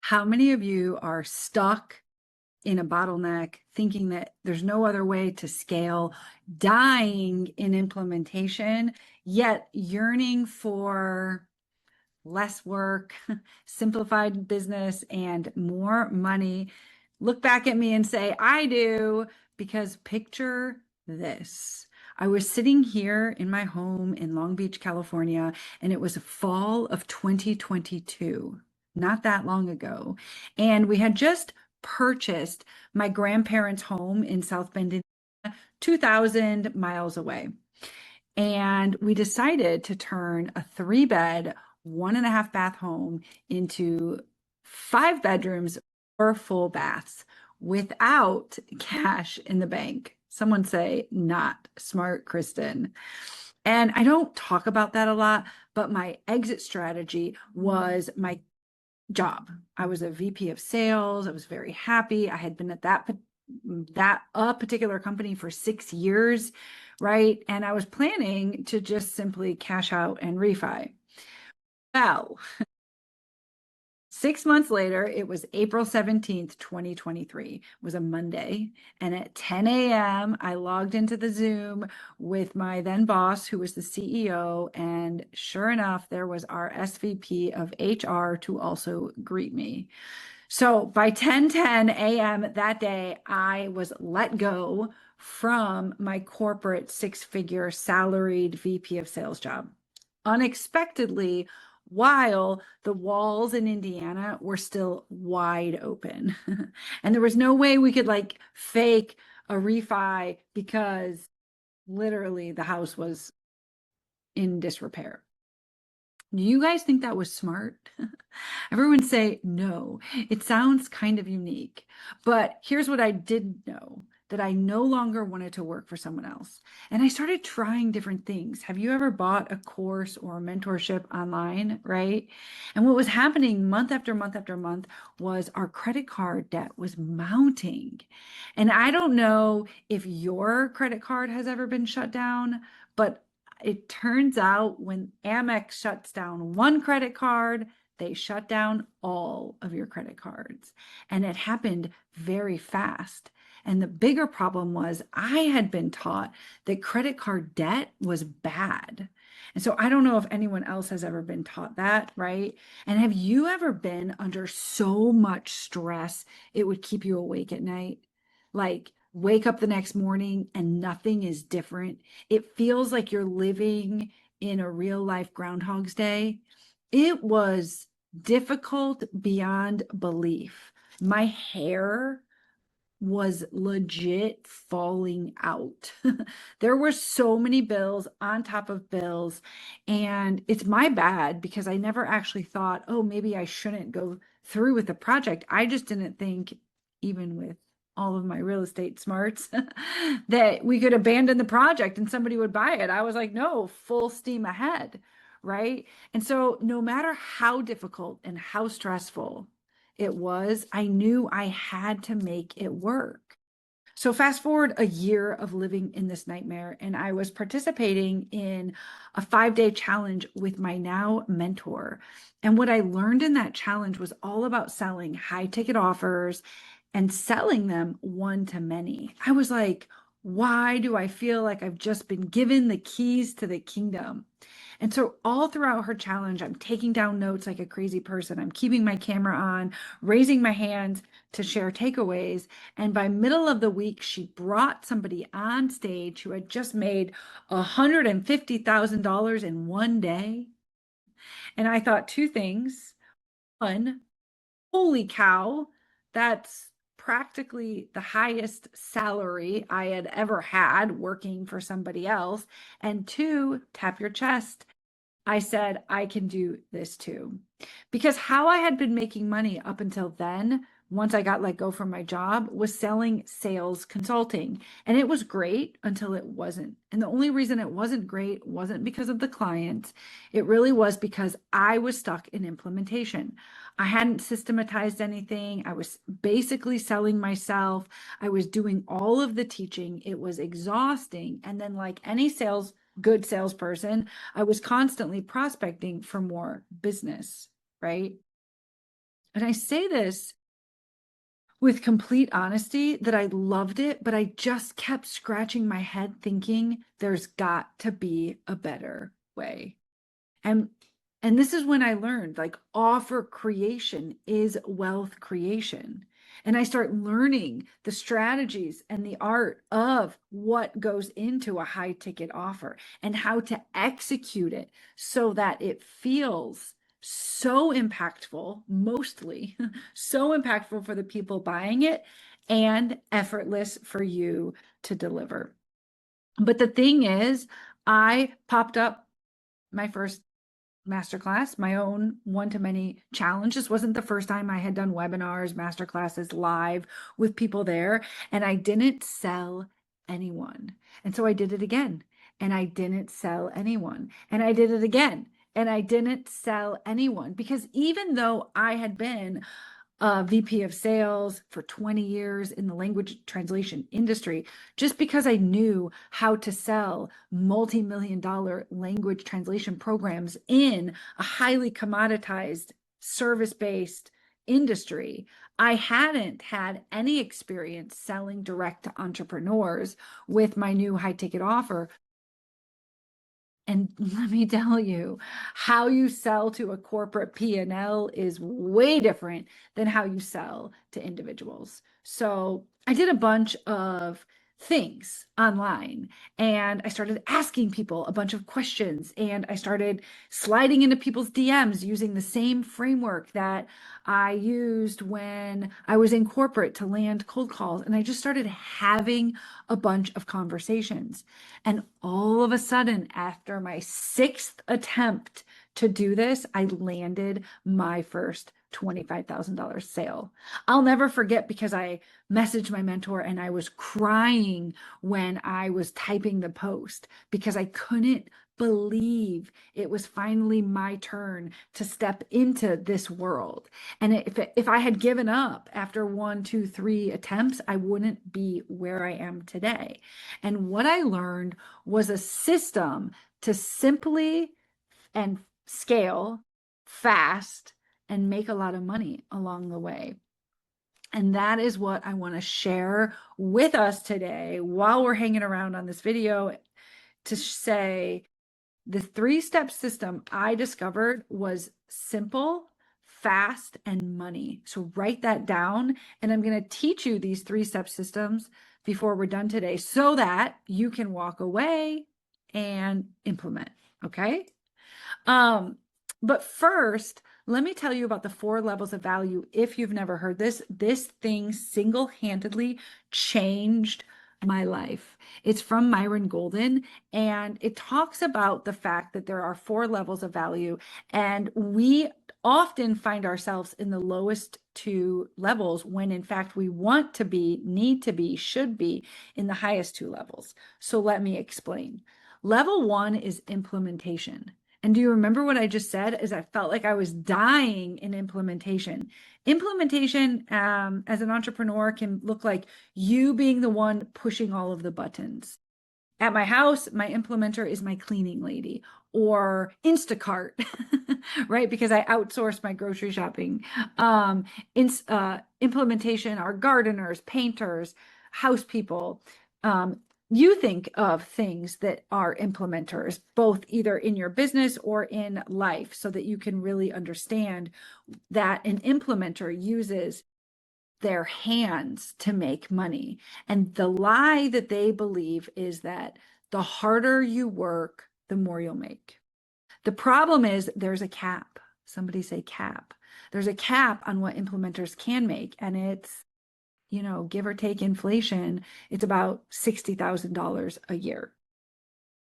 How many of you are stuck in a bottleneck, thinking that there's no other way to scale, dying in implementation, yet yearning for less work, simplified business, and more money? Look back at me and say, I do, because picture this. I was sitting here in my home in Long Beach, California, and it was fall of 2022, not that long ago. And we had just purchased my grandparents' home in South Bend, Indiana, 2,000 miles away. And we decided to turn a 3-bed, 1.5 bath home into 5 bedrooms or full baths without cash in the bank. Someone say, not smart, Kristin. And I don't talk about that a lot, but my exit strategy was my job. I was a VP of sales. I was very happy. I had been at that particular company for 6 years, right? And I was planning to just simply cash out and refi. Well, 6 months later, it was April 17th, 2023. It was a Monday. And at 10 a.m., I logged into the Zoom with my then boss, who was the CEO. And sure enough, there was our SVP of HR to also greet me. So by 10:10 a.m. that day, I was let go from my corporate 6-figure salaried VP of sales job unexpectedly, while the walls in Indiana were still wide open. And there was no way we could like fake a refi because literally the house was in disrepair. Do you guys think that was smart? Everyone say no. It sounds kind of unique, but here's what I did know, that I no longer wanted to work for someone else. And I started trying different things. Have you ever bought a course or a mentorship online, right? And what was happening month after month after month was our credit card debt was mounting. And I don't know if your credit card has ever been shut down, but it turns out when Amex shuts down one credit card, they shut down all of your credit cards. And it happened very fast. And the bigger problem was I had been taught that credit card debt was bad. And so I don't know if anyone else has ever been taught that, right? And have you ever been under so much stress it would keep you awake at night? Like, wake up the next morning and nothing is different. It feels like you're living in a real life Groundhog's Day. It was difficult beyond belief. My hair was legit falling out. There were so many bills on top of bills, and it's my bad because I never actually thought, oh, maybe I shouldn't go through with the project. I just didn't think, even with all of my real estate smarts, that we could abandon the project and somebody would buy it. I was like, no, full steam ahead, right? And so no matter how difficult and how stressful it was, I knew I had to make it work. So fast forward a year of living in this nightmare, and I was participating in a 5-day challenge with my now mentor. And what I learned in that challenge was all about selling high ticket offers and selling them one to many. I was like, why do I feel like I've just been given the keys to the kingdom? And so all throughout her challenge, I'm taking down notes like a crazy person. I'm keeping my camera on, raising my hands to share takeaways. And by middle of the week, she brought somebody on stage who had just made $150,000 in one day. And I thought two things. One, holy cow, that's practically the highest salary I had ever had working for somebody else. And two, tap your chest. I said, I can do this too. Because how I had been making money up until then, once I got let go from my job, was selling sales consulting. And it was great until it wasn't. And the only reason it wasn't great wasn't because of the clients. It really was because I was stuck in implementation. I hadn't systematized anything. I was basically selling myself. I was doing all of the teaching. It was exhausting. And then, like any good salesperson, I was constantly prospecting for more business, right? And I say this with complete honesty that I loved it, but I just kept scratching my head thinking there's got to be a better way. And this is when I learned like offer creation is wealth creation. And I start learning the strategies and the art of what goes into a high ticket offer and how to execute it so that it feels so impactful, mostly so impactful for the people buying it and effortless for you to deliver. But the thing is, I popped up my first masterclass, my own one-to-many challenge. This wasn't the first time I had done webinars, masterclasses live with people there, and I didn't sell anyone. And so I did it again, and I didn't sell anyone. And I did it again, and I didn't sell anyone, because even though I had been VP of sales for 20 years in the language translation industry, just because I knew how to sell multi-million-dollar language translation programs in a highly commoditized service-based industry, I hadn't had any experience selling direct to entrepreneurs with my new high ticket offer. And let me tell you, how you sell to a corporate P&L is way different than how you sell to individuals. So I did a bunch of things online, and I started asking people a bunch of questions, and I started sliding into people's DMs using the same framework that I used when I was in corporate to land cold calls. And I just started having a bunch of conversations. And all of a sudden, after my 6th attempt to do this, I landed my first $25,000 sale. I'll never forget, because I messaged my mentor and I was crying when I was typing the post because I couldn't believe it was finally my turn to step into this world. And if I had given up after 1, 2, 3 attempts, I wouldn't be where I am today. And what I learned was a system to simply and scale fast and make a lot of money along the way. And that is what I want to share with us today while we're hanging around on this video, to say the 3-step system I discovered was simple, fast, and money. So write that down. And I'm going to teach you these 3-step systems before we're done today so that you can walk away and implement. Okay. But first, let me tell you about the 4 levels of value. If you've never heard this, this thing single-handedly changed my life. It's from Myron Golden, and it talks about the fact that there are 4 levels of value, and we often find ourselves in the lowest 2 levels when in fact we want to be, need to be, should be in the highest 2 levels. So let me explain. Level 1 is implementation. And do you remember what I just said? Is I felt like I was dying in implementation. Implementation as an entrepreneur can look like you being the one pushing all of the buttons. At my house, my implementer is my cleaning lady, or Instacart, right? Because I outsource my grocery shopping. Implementation are gardeners, painters, house people. You think of things that are implementers, both either in your business or in life, so that you can really understand that an implementer uses their hands to make money. And the lie that they believe is that the harder you work, the more you'll make. The problem is there's a cap. Somebody say cap. There's a cap on what implementers can make, and it's, give or take inflation, it's about $60,000 a year.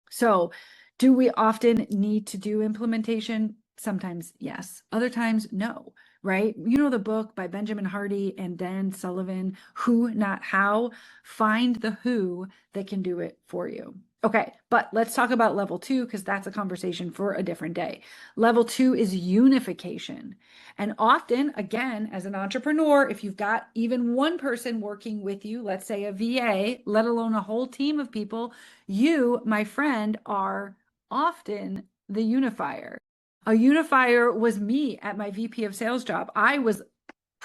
So do we often need to do implementation? Sometimes yes, other times no, right? You know the book by Benjamin Hardy and Dan Sullivan, Who Not How? Find the who that can do it for you. Okay, but let's talk about level 2, because that's a conversation for a different day. Level 2 is unification. And often, again, as an entrepreneur, if you've got even one person working with you, let's say a VA, let alone a whole team of people, you, my friend, are often the unifier. A unifier was me at my VP of sales job. I was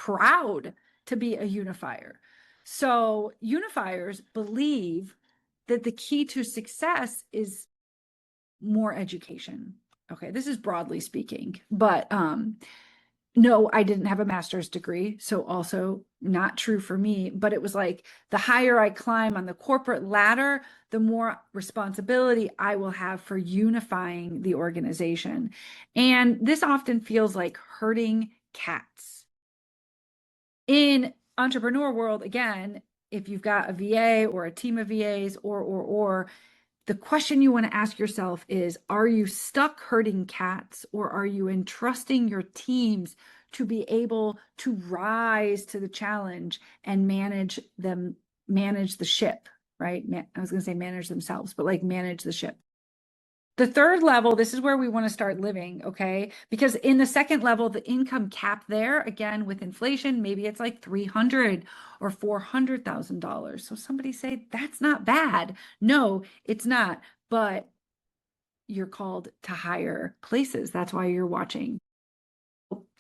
proud to be a unifier. So unifiers believe that the key to success is more education. Okay, this is broadly speaking, but no, I didn't have a master's degree, so also not true for me, but it was like the higher I climb on the corporate ladder, the more responsibility I will have for unifying the organization. And this often feels like herding cats. In entrepreneur world, again, if you've got a VA or a team of VAs or the question you want to ask yourself is, are you stuck herding cats, or are you entrusting your teams to be able to rise to the challenge and manage the ship, right? I was going to say manage themselves, but like manage the ship. The third level, this is where we want to start living, okay? Because in the second level, the income cap there, again, with inflation, maybe it's like $300,000 or $400,000. So somebody say, that's not bad. No, it's not. But you're called to higher places. That's why you're watching.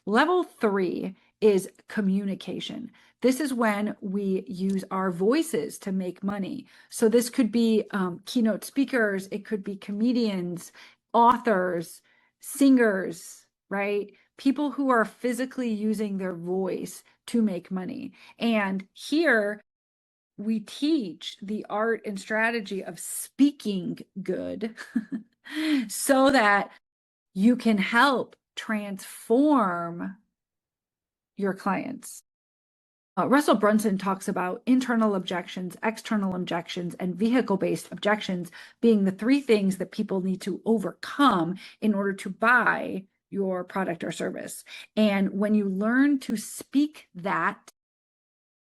Level 3 is communication. This is when we use our voices to make money. So this could be keynote speakers, it could be comedians, authors, singers, right? People who are physically using their voice to make money. And here we teach the art and strategy of speaking good so that you can help transform your clients. Russell Brunson talks about internal objections, external objections, and vehicle-based objections being the three things that people need to overcome in order to buy your product or service. And when you learn to speak that,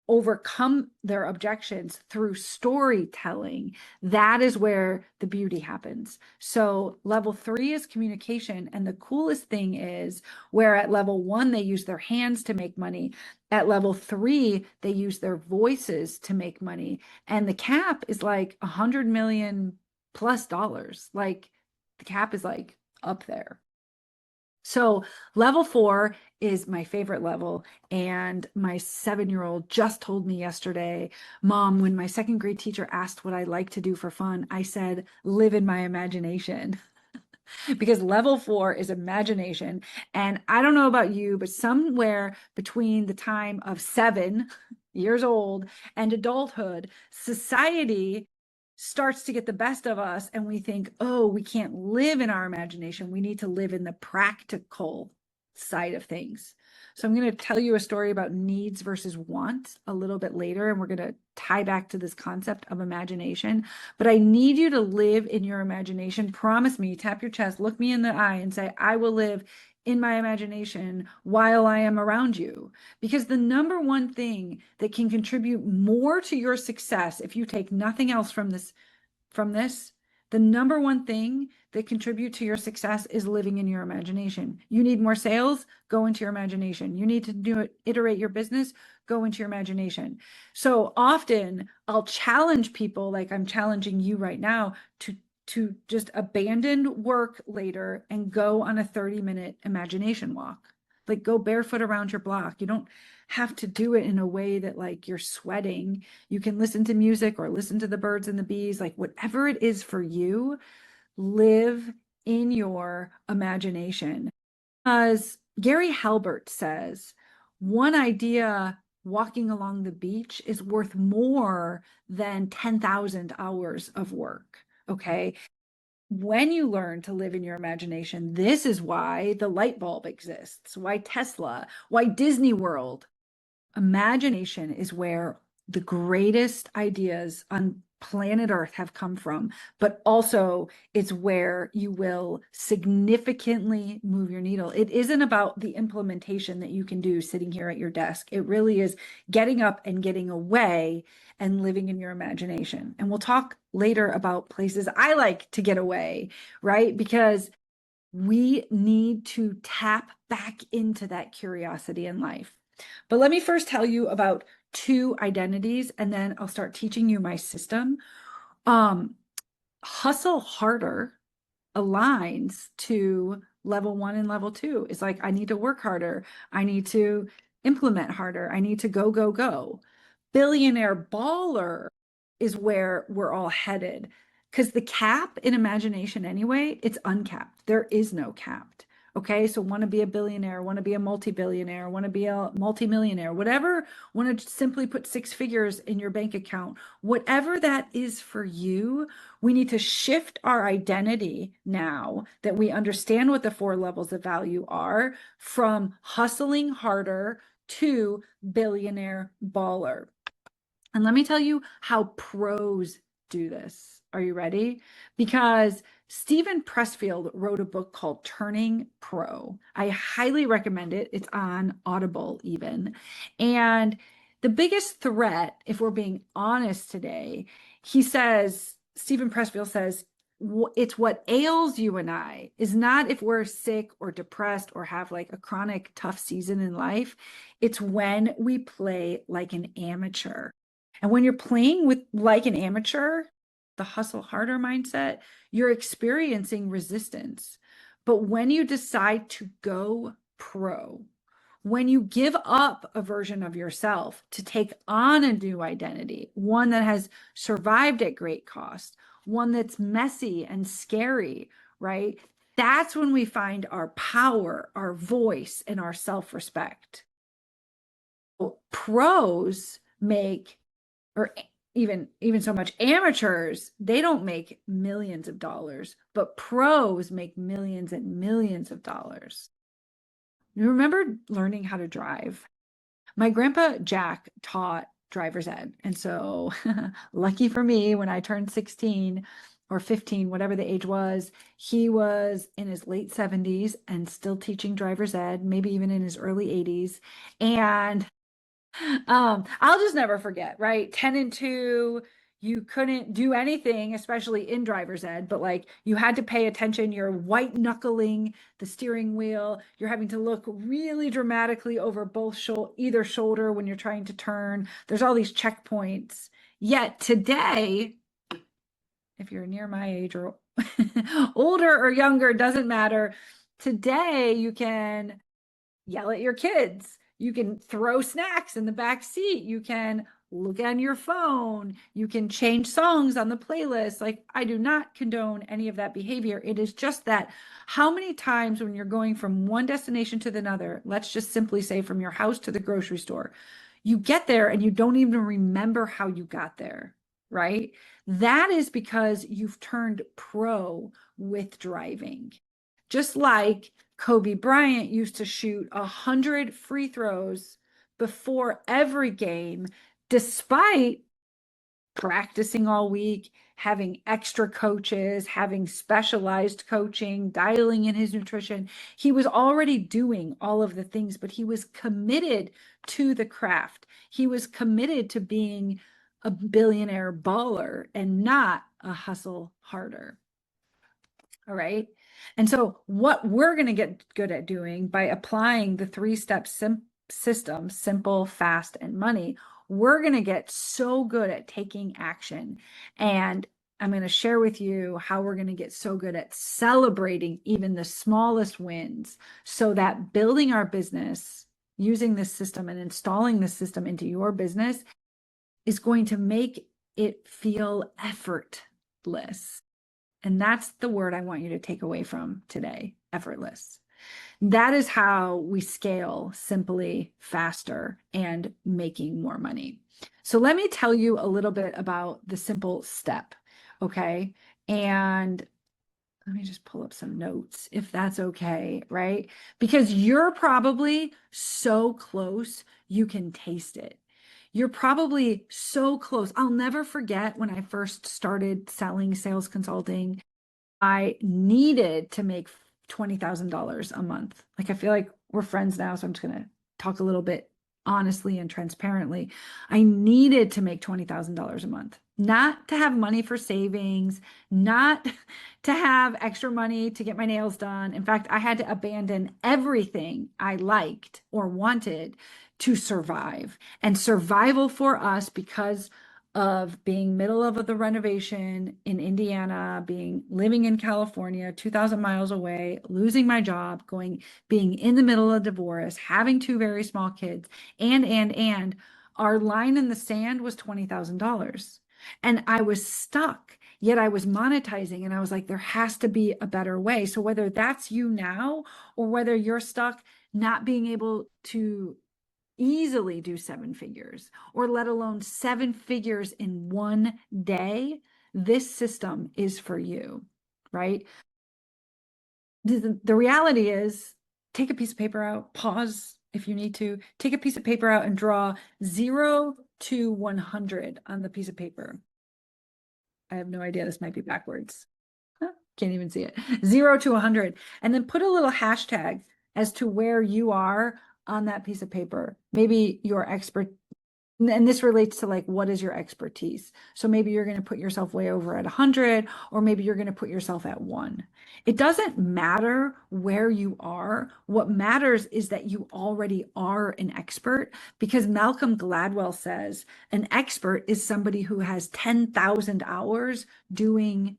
overcome their objections through storytelling, that is where the beauty happens. So level 3 is communication. And the coolest thing is where at level 1, they use their hands to make money. At level 3, they use their voices to make money. And the cap is like $100 million plus dollars. Like the cap is like up there. So level 4 is my favorite level. And my 7-year-old just told me yesterday, Mom, when my second grade teacher asked what I like to do for fun, I said, live in my imagination. Because level 4 is imagination. And I don't know about you, but somewhere between the time of 7 years old and adulthood, society starts to get the best of us, and we think, oh, we can't live in our imagination. We need to live in the practical side of things. So I'm going to tell you a story about needs versus wants a little bit later, and we're going to tie back to this concept of imagination. But I need you to live in your imagination. Promise me, tap your chest, look me in the eye and say, I will live in my imagination while I am around you. Because the number one thing that can contribute more to your success, if you take nothing else from this, the number one thing that contribute to your success is living in your imagination. You need more sales, go into your imagination. You need to do it, iterate your business, go into your imagination. So often I'll challenge people, like I'm challenging you right now, to just abandon work later and go on a 30-minute imagination walk. Like go barefoot around your block. You don't have to do it in a way that like you're sweating. You can listen to music or listen to the birds and the bees, like whatever it is for you, live in your imagination. As Gary Halbert says, one idea walking along the beach is worth more than 10,000 hours of work. Okay. When you learn to live in your imagination, this is why the light bulb exists, why Tesla, why Disney World. Imagination is where the greatest ideas on planet Earth have come from, but also it's where you will significantly move your needle. It isn't about the implementation that you can do sitting here at your desk. It really is getting up and getting away and living in your imagination. And we'll talk later about places I like to get away, right? Because we need to tap back into that curiosity in life. But let me first tell you about 2 identities, and then I'll start teaching you my system. Hustle harder aligns to level 1 and level 2. It's like, I need to work harder. I need to implement harder. I need to go, go, go. Billionaire baller is where we're all headed. Because the cap in imagination anyway, it's uncapped. There is no capped. Okay, so want to be a billionaire, want to be a multi-billionaire, want to be a multi-millionaire, whatever, want to simply put six figures in your bank account, whatever that is for you, we need to shift our identity now that we understand what the four levels of value are from hustling harder to billionaire baller. And let me tell you how pros do this. Are you ready? Because Stephen Pressfield wrote a book called Turning Pro. I highly recommend it. It's on Audible even. And the biggest threat, if we're being honest today, Stephen Pressfield says, it's what ails you and I is not if we're sick or depressed or have like a chronic tough season in life. It's when we play like an amateur. And when you're playing with like an amateur, the hustle harder mindset, you're experiencing resistance. But when you decide to go pro, when you give up a version of yourself to take on a new identity, one that has survived at great cost, one that's messy and scary, right? That's when we find our power, our voice, and our self-respect. Pros make, or even so much amateurs, they don't make millions of dollars, but pros make millions and millions of dollars. You remember learning how to drive? My grandpa Jack taught driver's ed. And so lucky for me, when I turned 16 or 15, whatever the age was, he was in his late 70s and still teaching driver's ed, maybe even in his early 80s. And I'll just never forget, right? 10 and 2, you couldn't do anything, especially in driver's ed, but like you had to pay attention. You're white knuckling the steering wheel. You're having to look really dramatically over either shoulder when you're trying to turn. There's all these checkpoints. Yet today, if you're near my age or older or younger, doesn't matter. Today, you can yell at your kids. You can throw snacks in the back seat. You can look on your phone. You can change songs on the playlist. Like, I do not condone any of that behavior. It is just that how many times when you're going from one destination to another, let's just simply say from your house to the grocery store, you get there and you don't even remember how you got there, right? That is because you've turned pro with driving. Just like Kobe Bryant used to shoot 100 free throws before every game, despite practicing all week, having extra coaches, having specialized coaching, dialing in his nutrition. He was already doing all of the things, but he was committed to the craft. He was committed to being a billionaire baller and not a hustle harder. All right. And so what we're going to get good at doing by applying the three-step system, simple, fast, and money, we're going to get so good at taking action. And I'm going to share with you how we're going to get so good at celebrating even the smallest wins so that building our business, using this system and installing this system into your business is going to make it feel effortless. And that's the word I want you to take away from today, effortless. That is how we scale simply, faster, and making more money. So let me tell you a little bit about the simple step, okay? And let me just pull up some notes if that's okay, right? Because you're probably so close, you can taste it. You're probably so close. I'll never forget when I first started selling sales consulting, I needed to make $20,000 a month. Like, I feel like we're friends now, so I'm just going to talk a little bit honestly and transparently. I needed to make $20,000 a month, not to have money for savings, not to have extra money to get my nails done. In fact, I had to abandon everything I liked or wanted to survive. And survival for us, because of being middle of the renovation in Indiana, living in California, 2,000 miles away, losing my job, being in the middle of divorce, having two very small kids, and our line in the sand was $20,000. And I was stuck, yet I was monetizing. And I was like, there has to be a better way. So whether that's you now or whether you're stuck not being able to easily do seven figures, or let alone seven figures in one day, this system is for you, right? The reality is, take a piece of paper out, pause if you need to, take a piece of paper out and draw 0 to 100 on the piece of paper. I have no idea. This might be backwards. Can't even see it. 0 to 100. And then put a little hashtag as to where you are on that piece of paper. Maybe your expert, and this relates to like, what is your expertise? So maybe you're going to put yourself way over at 100, or maybe you're going to put yourself at 1. It doesn't matter where you are. What matters is that you already are an expert, because Malcolm Gladwell says an expert is somebody who has 10,000 hours doing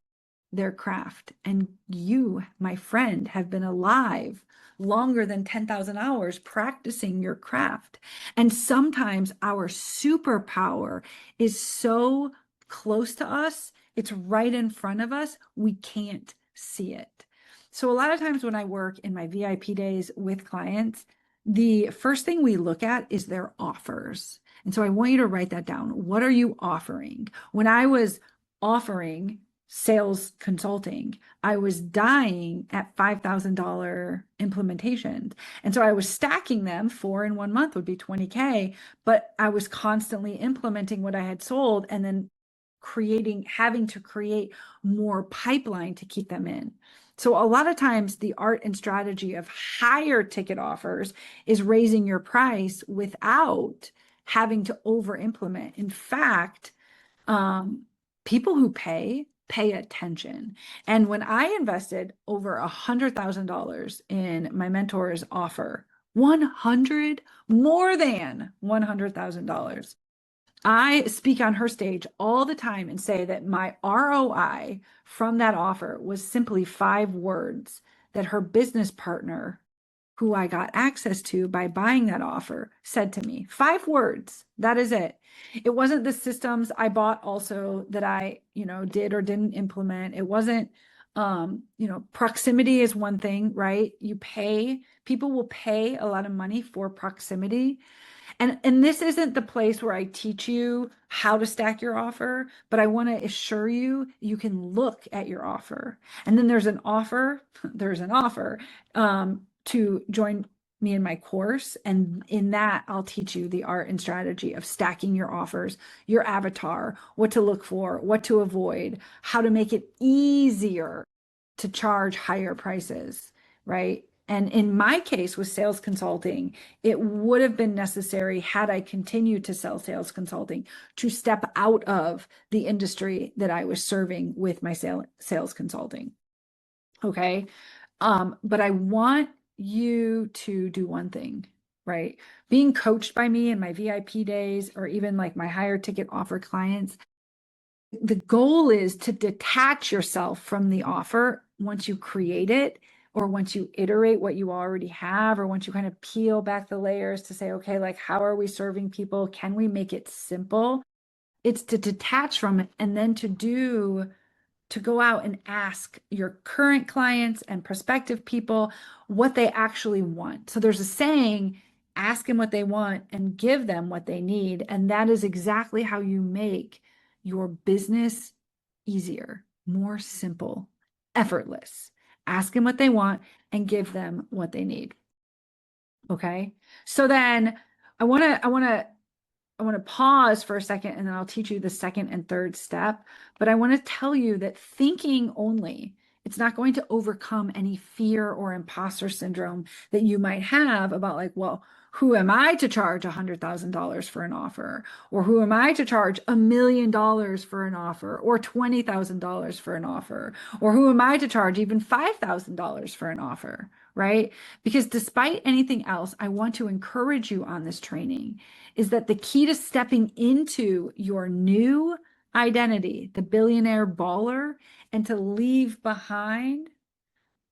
their craft. And you, my friend, have been alive longer than 10,000 hours practicing your craft. And sometimes our superpower is so close to us, it's right in front of us, we can't see it. So a lot of times when I work in my VIP days with clients, the first thing we look at is their offers. And so I want you to write that down. What are you offering? When I was offering sales consulting, I was dying at $5,000 implementations. And so I was stacking them. 4 in 1 month would be 20K, but I was constantly implementing what I had sold and then having to create more pipeline to keep them in. So a lot of times the art and strategy of higher ticket offers is raising your price without having to over implement. In fact, people who pay attention. And when I invested over $100,000 in my mentor's offer, more than $100,000. I speak on her stage all the time and say that my ROI from that offer was simply 5 words that her business partner, who I got access to by buying that offer, said to me. 5 words. That is it. It wasn't the systems I bought also that I, did or didn't implement. It wasn't, proximity is one thing, right? People will pay a lot of money for proximity. And this isn't the place where I teach you how to stack your offer, but I want to assure you, you can look at your offer. And then there's an offer to join me in my course. And in that, I'll teach you the art and strategy of stacking your offers, your avatar, what to look for, what to avoid, how to make it easier to charge higher prices, right? And in my case with sales consulting, it would have been necessary, had I continued to sell sales consulting, to step out of the industry that I was serving with my sales consulting. Okay. But I want you to do one thing, right? Being coached by me in my VIP days, or even like my higher ticket offer clients, the goal is to detach yourself from the offer once you create it, or once you iterate what you already have, or once you kind of peel back the layers to say, okay, like, how are we serving people? Can we make it simple? It's to detach from it, and then to go out and ask your current clients and prospective people what they actually want. So there's a saying, ask them what they want and give them what they need. And that is exactly how you make your business easier, more simple, effortless. Ask them what they want and give them what they need. Okay. So then I want to pause for a second, and then I'll teach you the second and third step. But I want to tell you that thinking only, it's not going to overcome any fear or imposter syndrome that you might have about, like, well, who am I to charge $100,000 for an offer? Or who am I to charge $1 million for an offer? Or $20,000 for an offer? Or who am I to charge even $5,000 for an offer? right? Because despite anything else, I want to encourage you on this training is that the key to stepping into your new identity, the billionaire baller, and to leave behind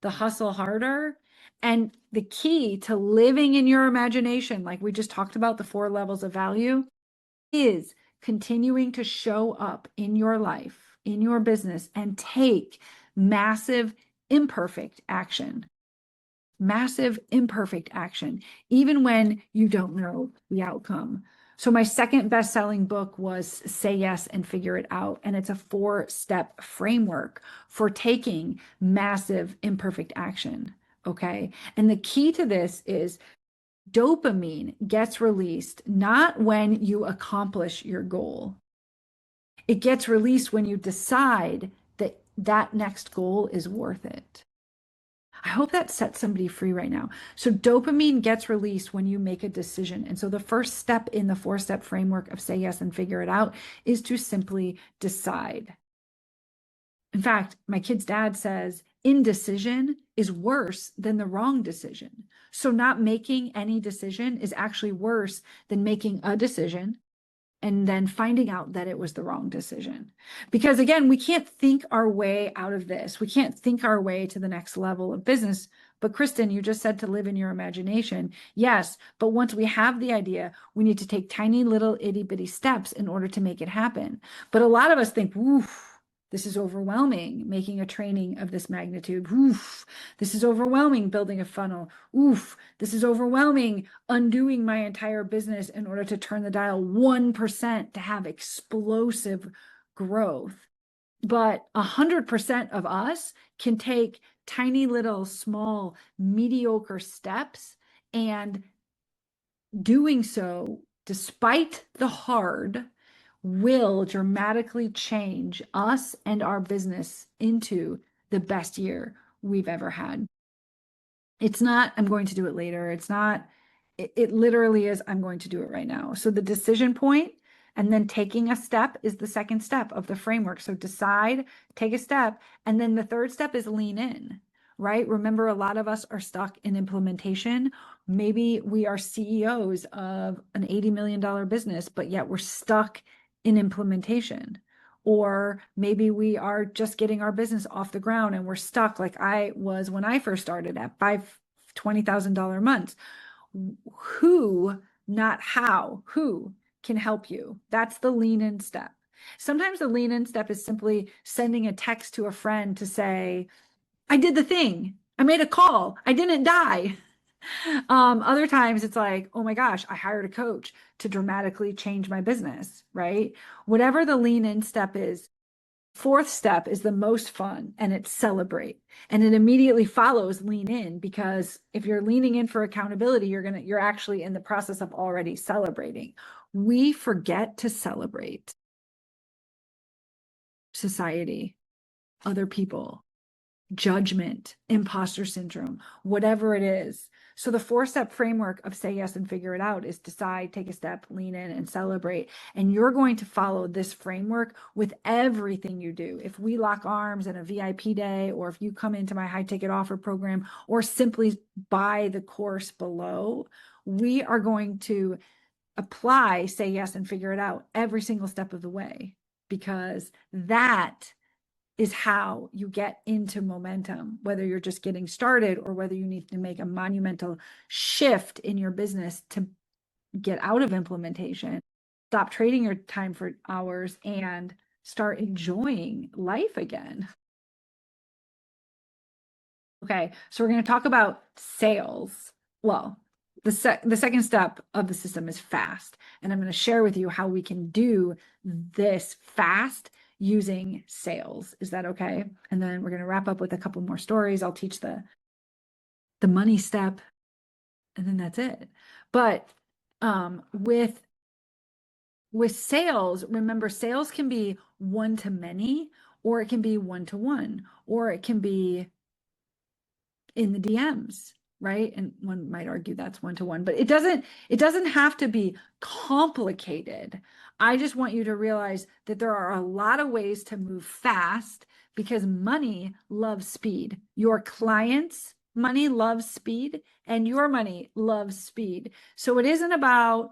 the hustle harder. And the key to living in your imagination, like we just talked about, the 4 levels of value, is continuing to show up in your life, in your business, and take massive, imperfect action. Massive, imperfect action, even when you don't know the outcome. So my second best-selling book was Say Yes and Figure It Out. And it's a 4-step framework for taking massive, imperfect action. Okay. And the key to this is dopamine gets released not when you accomplish your goal. It gets released when you decide that that next goal is worth it. I hope that sets somebody free right now. So dopamine gets released when you make a decision. And so the first step in the 4-step framework of Say Yes and Figure It Out is to simply decide. In fact, my kid's dad says indecision is worse than the wrong decision. So not making any decision is actually worse than making a decision and then finding out that it was the wrong decision. Because again, we can't think our way out of this. We can't think our way to the next level of business. But Kristin, you just said to live in your imagination. Yes, but once we have the idea, we need to take tiny little itty bitty steps in order to make it happen. But a lot of us think, woof, this is overwhelming, making a training of this magnitude. Oof, this is overwhelming, building a funnel. Oof, this is overwhelming, undoing my entire business in order to turn the dial 1% to have explosive growth. But 100% of us can take tiny little, small, mediocre steps, and doing so, despite the hard, will dramatically change us and our business into the best year we've ever had. It's not, I'm going to do it later. It's not, it literally is, I'm going to do it right now. So the decision point and then taking a step is the second step of the framework. So decide, take a step. And then the third step is lean in, right? Remember, a lot of us are stuck in implementation. Maybe we are CEOs of an $80 million business, but yet we're stuck in implementation. Or maybe we are just getting our business off the ground and we're stuck like I was when I first started at $20,000 months. Who, not how, who can help you? That's the lean in step. Sometimes the lean in step is simply sending a text to a friend to say, I did the thing. I made a call. I didn't die. Other times it's like, oh my gosh, I hired a coach to dramatically change my business, right? Whatever the lean in step is, 4th step is the most fun, and it's celebrate. And it immediately follows lean in, because if you're leaning in for accountability, you're actually in the process of already celebrating. We forget to celebrate society, other people, judgment, imposter syndrome, whatever it is. So the 4-step framework of Say Yes and Figure It Out is decide, take a step, lean in, and celebrate. And you're going to follow this framework with everything you do. If we lock arms in a VIP day, or if you come into my high ticket offer program, or simply buy the course below, we are going to apply Say Yes and Figure It Out every single step of the way, because that is how you get into momentum, whether you're just getting started or whether you need to make a monumental shift in your business to get out of implementation, stop trading your time for hours, and start enjoying life again. Okay, so we're going to talk about sales. Well, the second step of the system is fast, and I'm going to share with you how we can do this fast using sales. Is that okay? And then we're going to wrap up with a couple more stories. I'll teach the money step, and then that's it. But with sales, remember, sales can be one to many, or it can be one to one, or it can be in the DMs, right? And one might argue that's one to one, but it doesn't have to be complicated. I just want you to realize that there are a lot of ways to move fast, because money loves speed. Your clients money loves speed and your money loves speed. So it isn't about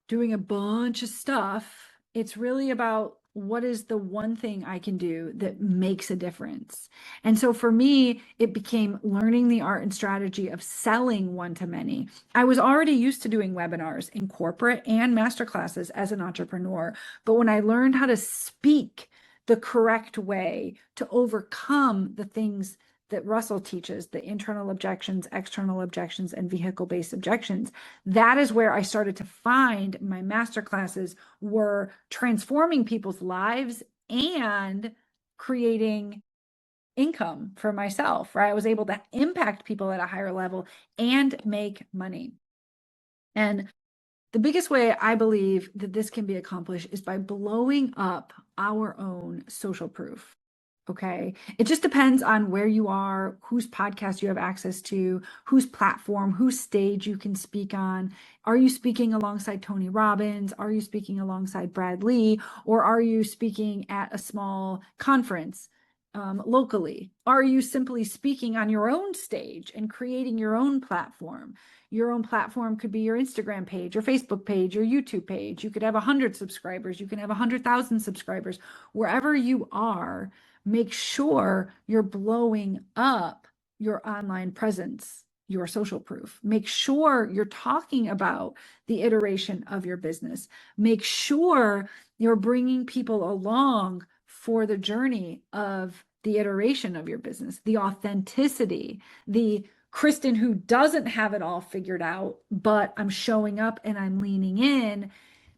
doing a bunch of stuff. It's really about what is the one thing I can do that makes a difference. And so for me, it became learning the art and strategy of selling one to many. I was already used to doing webinars in corporate and masterclasses as an entrepreneur. But when I learned how to speak the correct way to overcome the things that Russell teaches, the internal objections, external objections, and vehicle-based objections, that is where I started to find my masterclasses were transforming people's lives and creating income for myself, right? I was able to impact people at a higher level and make money. And the biggest way I believe that this can be accomplished is by blowing up our own social proof. Okay. It just depends on where you are, whose podcast you have access to, whose platform, whose stage you can speak on. Are you speaking alongside Tony Robbins? Are you speaking alongside Brad Lee? Or are you speaking at a small conference locally? Are you simply speaking on your own stage and creating your own platform? Your own platform could be your Instagram page, your Facebook page, your YouTube page. You could have 100 subscribers. You can have 100,000 subscribers. Wherever you are, make sure you're blowing up your online presence, your social proof. Make sure you're talking about the iteration of your business. Make sure you're bringing people along for the journey of the iteration of your business, the authenticity, the Kristin who doesn't have it all figured out, but I'm showing up and I'm leaning in,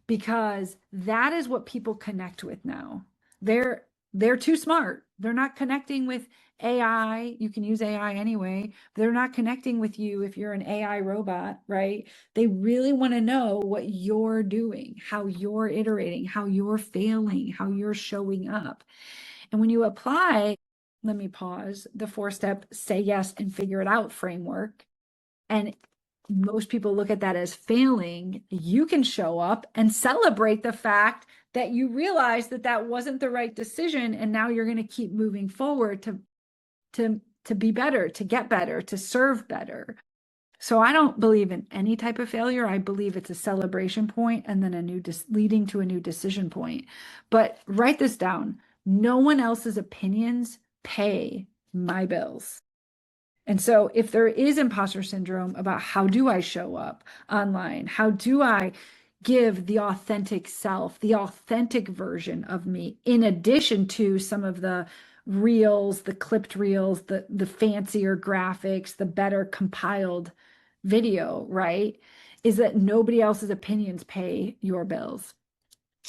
because that is what people connect with now. They're too smart. They're not connecting with AI. You can use AI anyway. They're not connecting with you if you're an AI robot, right? They really want to know what you're doing, how you're iterating, how you're failing, how you're showing up. And when you apply, let me pause, the 4-step say yes and figure it out framework, and most people look at that as failing, you can show up and celebrate the fact that you realize that that wasn't the right decision. And now you're going to keep moving forward to be better, to get better, to serve better. So I don't believe in any type of failure. I believe it's a celebration point and then leading to a new decision point. But write this down. No one else's opinions pay my bills. And so if there is imposter syndrome about how do I show up online, how do I give the authentic self, the authentic version of me, in addition to some of the reels, the clipped reels, the fancier graphics, the better compiled video, right? Is that nobody else's opinions pay your bills.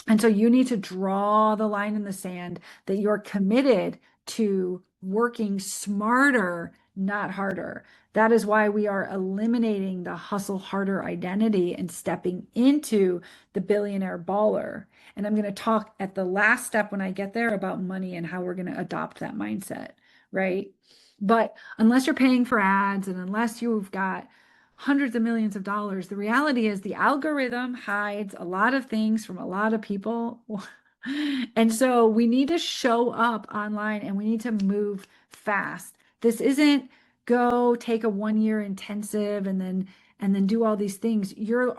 And so you need to draw the line in the sand that you're committed to working smarter, not harder. That is why we are eliminating the hustle harder identity and stepping into the billionaire baller. And I'm going to talk at the last step when I get there about money and how we're going to adopt that mindset, right? But unless you're paying for ads and unless you've got hundreds of millions of dollars, the reality is the algorithm hides a lot of things from a lot of people. And so we need to show up online and we need to move fast. This isn't go take a 1-year intensive and then do all these things. You're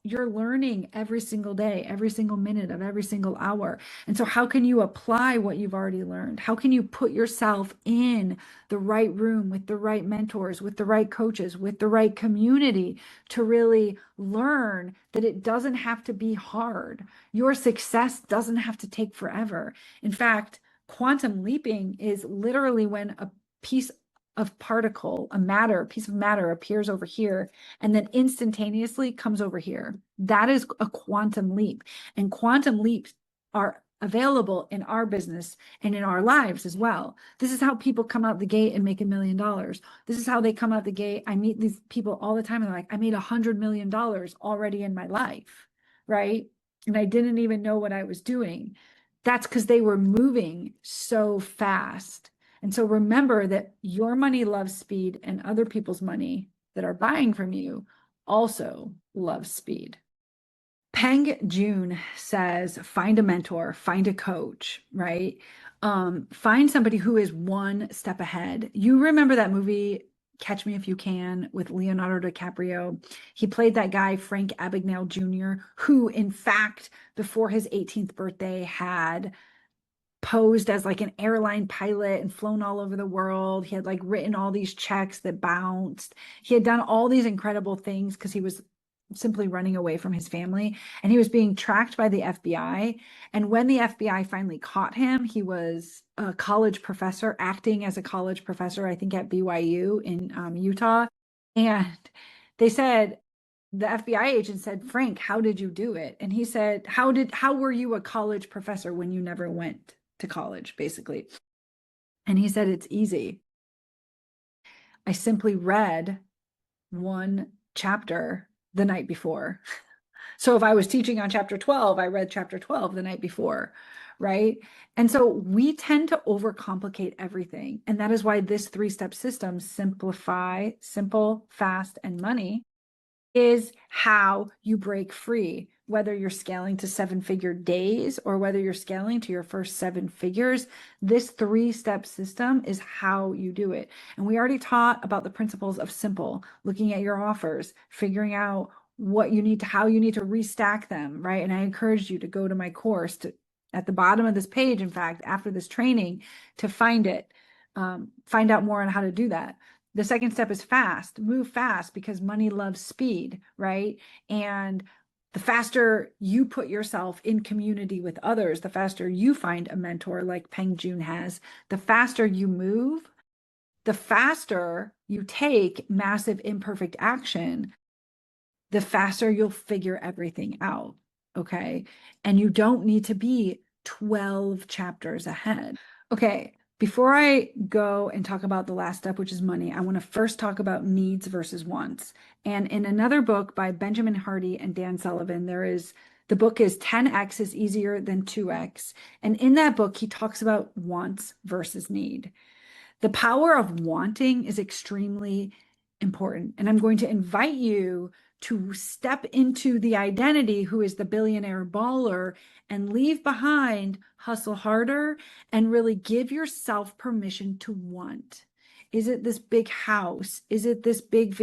learning every single day, every single minute of every single hour. And so how can you apply what you've already learned? How can you put yourself in the right room with the right mentors, with the right coaches, with the right community to really learn that it doesn't have to be hard. Your success doesn't have to take forever. In fact, quantum leaping is literally when a piece of piece of matter appears over here and then instantaneously comes over here. That is a quantum leap. And quantum leaps are available in our business and in our lives as well. This is how people come out the gate and make $1 million. This is how they come out the gate. I meet these people all the time and they're like, I made $100 million already in my life, right? And I didn't even know what I was doing. That's because they were moving so fast. And so remember that your money loves speed and other people's money that are buying from you also loves speed. Peng Joon says, find a mentor, find a coach, right? Find somebody who is one step ahead. You remember that movie, Catch Me If You Can, with Leonardo DiCaprio? He played that guy, Frank Abagnale Jr., who, in fact, before his 18th birthday, had posed as like an airline pilot and flown all over the world. He had like written all these checks that bounced. He had done all these incredible things because he was simply running away from his family, and he was being tracked by the FBI. And when the FBI finally caught him, he was a college professor, acting as a college professor, I think at BYU in Utah. And they said, the FBI agent said, Frank, how did you do it? And he said, how were you a college professor when you never went to college, basically? And he said, it's easy. I simply read one chapter the night before. So if I was teaching on chapter 12, I read chapter 12 the night before, right? And so we tend to overcomplicate everything. And that is why this three-step system, simplify, simple, fast, and money, is how you break free, whether you're scaling to 7-figure days or whether you're scaling to your first 7 figures. This three-step system is how you do it. And we already taught about the principles of simple, looking at your offers, figuring out what you need to, how you need to restack them, right? And I encourage you to go to my course at the bottom of this page, in fact, after this training, to find it, find out more on how to do that. The second step is fast, move fast, because money loves speed, right? And the faster you put yourself in community with others, the faster you find a mentor like Peng Joon has, the faster you move, the faster you take massive imperfect action, the faster you'll figure everything out, okay? And you don't need to be 12 chapters ahead. Okay, before I go and talk about the last step, which is money, I want to first talk about needs versus wants. And in another book by Benjamin Hardy and Dan Sullivan, the book is 10x is easier than 2x. And in that book, he talks about wants versus need. The power of wanting is extremely important. And I'm going to invite you to step into the identity who is the billionaire baller and leave behind hustle harder and really give yourself permission to want. Is it this big house? Is it this big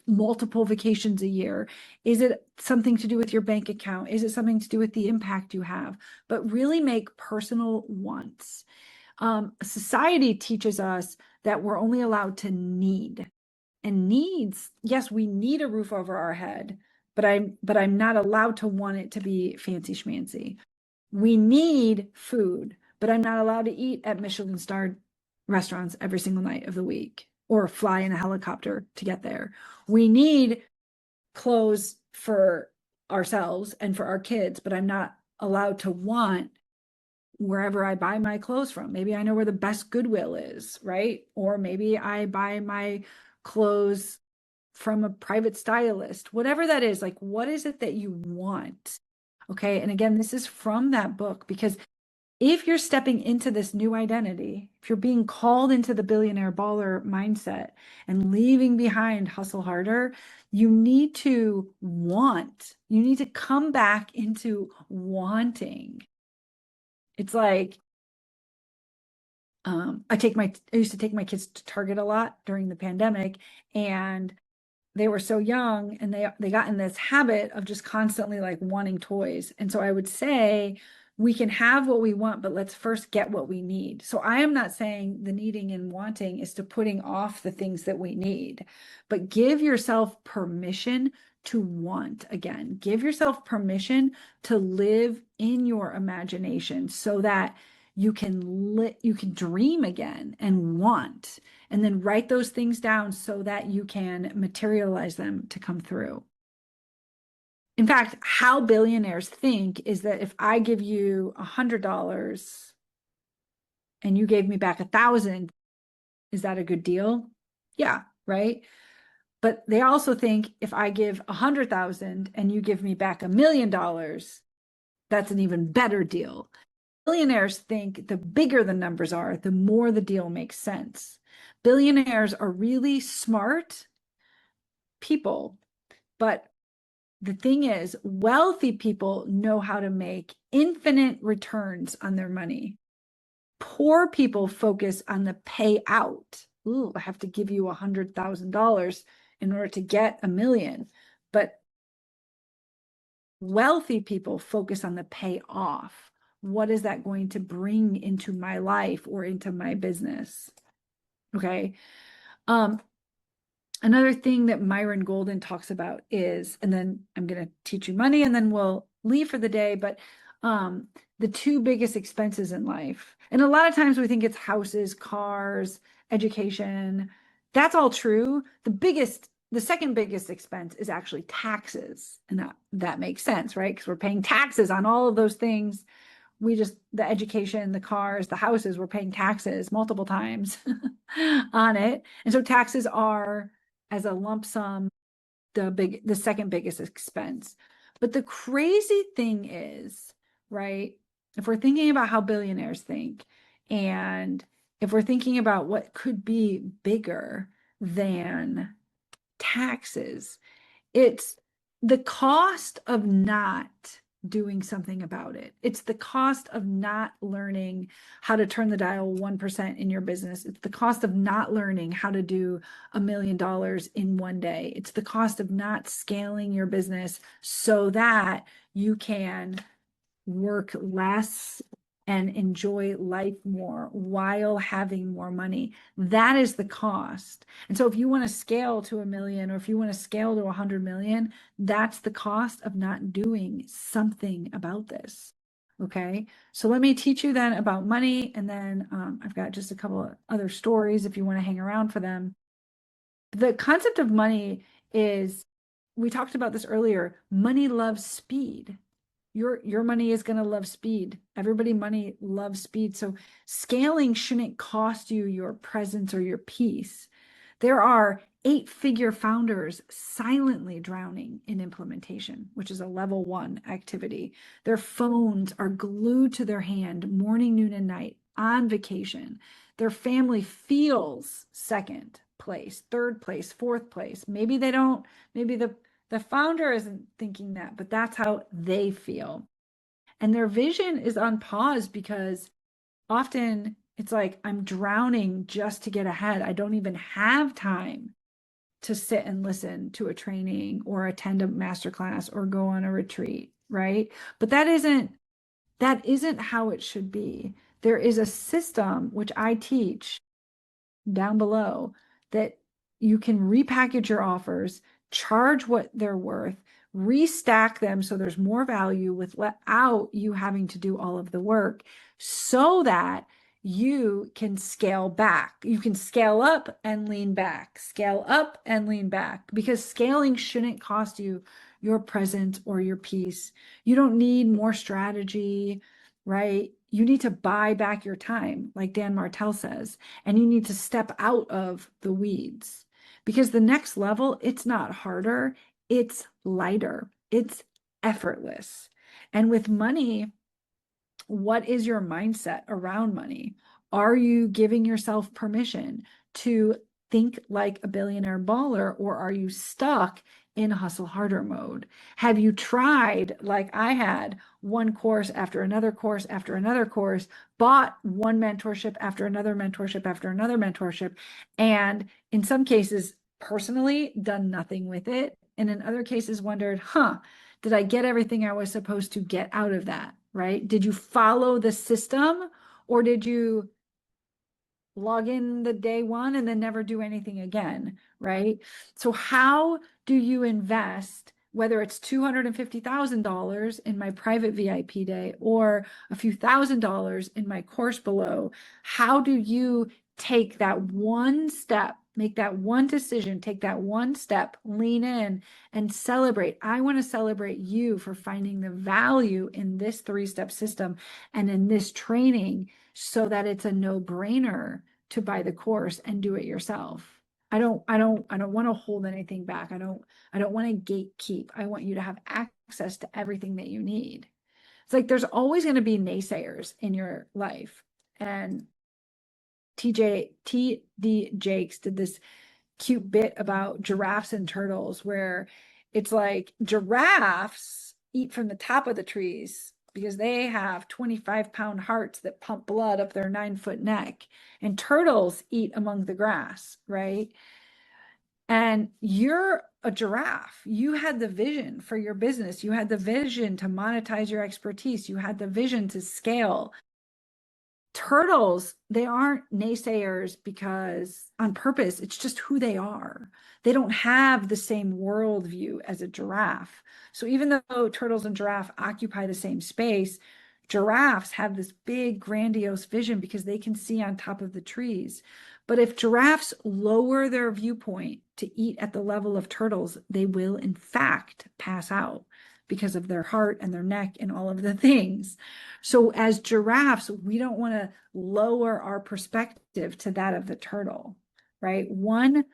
multiple vacations a year? Is it something to do with your bank account? Is it something to do with the impact you have? But really make personal wants. Society teaches us that we're only allowed to need. And needs, yes, we need a roof over our head, but I'm not allowed to want it to be fancy schmancy. We need food, but I'm not allowed to eat at Michelin-starred restaurants every single night of the week or fly in a helicopter to get there. We need clothes for ourselves and for our kids, but I'm not allowed to want wherever I buy my clothes from. Maybe I know where the best Goodwill is, right? Or maybe I buy my clothes from a private stylist, whatever that is. Like, what is it that you want? Okay. And again, this is from that book, because if you're stepping into this new identity, if you're being called into the billionaire baller mindset and leaving behind hustle harder, you need to come back into wanting. It's like, I used to take my kids to Target a lot during the pandemic, and they were so young, and they got in this habit of just constantly like wanting toys. And so I would say, we can have what we want, but let's first get what we need. So I am not saying the needing and wanting is to putting off the things that we need, but give yourself permission to want again. Give yourself permission to live in your imagination so that you can dream again and want, and then write those things down so that you can materialize them to come through. In fact, how billionaires think is that if I give you $100 and you gave me back 1,000, is that a good deal? Yeah, right. But they also think if I give 100,000 and you give me back $1 million, that's an even better deal. Billionaires think the bigger the numbers are, the more the deal makes sense. Billionaires are really smart people, but the thing is, wealthy people know how to make infinite returns on their money. Poor people focus on the payout. Ooh, I have to give you $100,000 in order to get $1 million. But wealthy people focus on the payoff. What is that going to bring into my life or into my business? Okay. Another thing that Myron Golden talks about is, and then I'm going to teach you money and then we'll leave for the day, but the two biggest expenses in life. And a lot of times we think it's houses, cars, education. That's all true. The second biggest expense is actually taxes. And that makes sense, right? Because we're paying taxes on all of those things. The education, the cars, the houses, we're paying taxes multiple times on it. And so taxes are, as a lump sum, the second biggest expense. But the crazy thing is, right, if we're thinking about how billionaires think, and if we're thinking about what could be bigger than taxes, it's the cost of not doing something about it. It's the cost of not learning how to turn the dial 1% in your business. It's the cost of not learning how to do $1 million in one day. It's the cost of not scaling your business so that you can work less and enjoy life more while having more money. That is the cost. And so if you want to scale to $1 million, or if you want to scale to 100 million, that's the cost of not doing something about this. Okay. So let me teach you then about money. And then I've got just a couple of other stories if you want to hang around for them. The concept of money is, we talked about this earlier, money loves speed. Your money is going to love speed. Money loves speed. So scaling shouldn't cost you your presence or your peace. There are 8-figure founders silently drowning in implementation, which is a level 1 activity. Their phones are glued to their hand morning, noon, and night on vacation. Their family feels second place, third place, fourth place. Maybe they don't, maybe the founder isn't thinking that, but that's how they feel. And their vision is on pause because often it's like, I'm drowning just to get ahead. I don't even have time to sit and listen to a training or attend a masterclass or go on a retreat, right? But that isn't how it should be. There is a system, which I teach down below, that you can repackage your offers, charge what they're worth, restack them so there's more value without you having to do all of the work, so that you can scale back. You can scale up and lean back, scale up and lean back, because scaling shouldn't cost you your presence or your peace. You don't need more strategy, right? You need to buy back your time, like Dan Martell says, and you need to step out of the weeds, because the next level, it's not harder, it's lighter, it's effortless. And with money, what is your mindset around money? Are you giving yourself permission to think like a billionaire baller, or are you stuck in hustle harder mode? Have you tried, like I had, one course after another course after another course, bought one mentorship after another mentorship after another mentorship, and in some cases, personally, done nothing with it, and in other cases wondered, did I get everything I was supposed to get out of that, right? Did you follow the system, or did you log in the day one and then never do anything again, right? So how do you invest, whether it's $250,000 in my private VIP day or a few $1,000s in my course below? How do you take that one step, make that one decision, take that one step, lean in and celebrate? I want to celebrate you for finding the value in this 3-step system and in this training, so that it's a no-brainer to buy the course and do it yourself. I don't want to hold anything back. I don't want to gatekeep. I want you to have access to everything that you need. It's like there's always going to be naysayers in your life. And TD Jakes did this cute bit about giraffes and turtles, where it's like giraffes eat from the top of the trees because they have 25-pound hearts that pump blood up their 9-foot neck. And turtles eat among the grass, right? And you're a giraffe. You had the vision for your business. You had the vision to monetize your expertise. You had the vision to scale. Turtles, they aren't naysayers because on purpose, it's just who they are. They don't have the same worldview as a giraffe. So even though turtles and giraffe occupy the same space, giraffes have this big, grandiose vision because they can see on top of the trees. But if giraffes lower their viewpoint to eat at the level of turtles, they will, in fact, pass out because of their heart and their neck and all of the things. So as giraffes, we don't want to lower our perspective to that of the turtle, right? One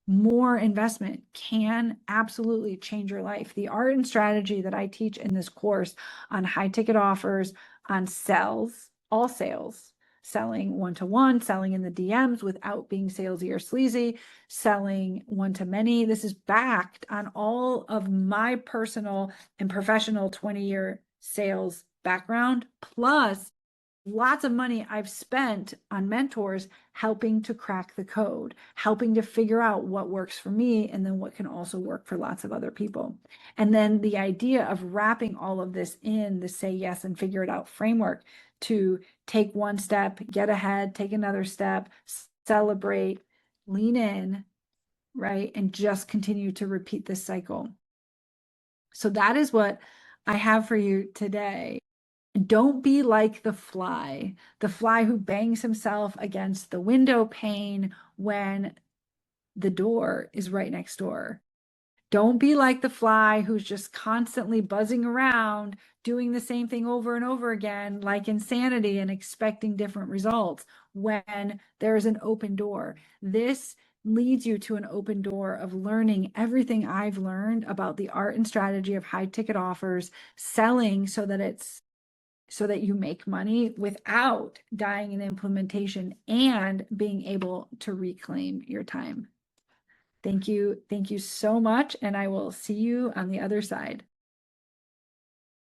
more investment can absolutely change your life. The art and strategy that I teach in this course on high ticket offers, on sales, all sales, selling one-to-one, selling in the DMs without being salesy or sleazy, selling one-to-many. This is backed on all of my personal and professional 20-year sales background, plus lots of money I've spent on mentors helping to crack the code, helping to figure out what works for me and then what can also work for lots of other people. And then the idea of wrapping all of this in the say yes and figure it out framework to take one step, get ahead, take another step, celebrate, lean in, right? And just continue to repeat this cycle. So that is what I have for you today. Don't be like the fly who bangs himself against the window pane when the door is right next door. Don't be like the fly who's just constantly buzzing around, doing the same thing over and over again, like insanity, and expecting different results when there's an open door. This leads you to an open door of learning everything I've learned about the art and strategy of high ticket offers, selling so that you make money without dying in implementation and being able to reclaim your time. Thank you. Thank you so much. And I will see you on the other side.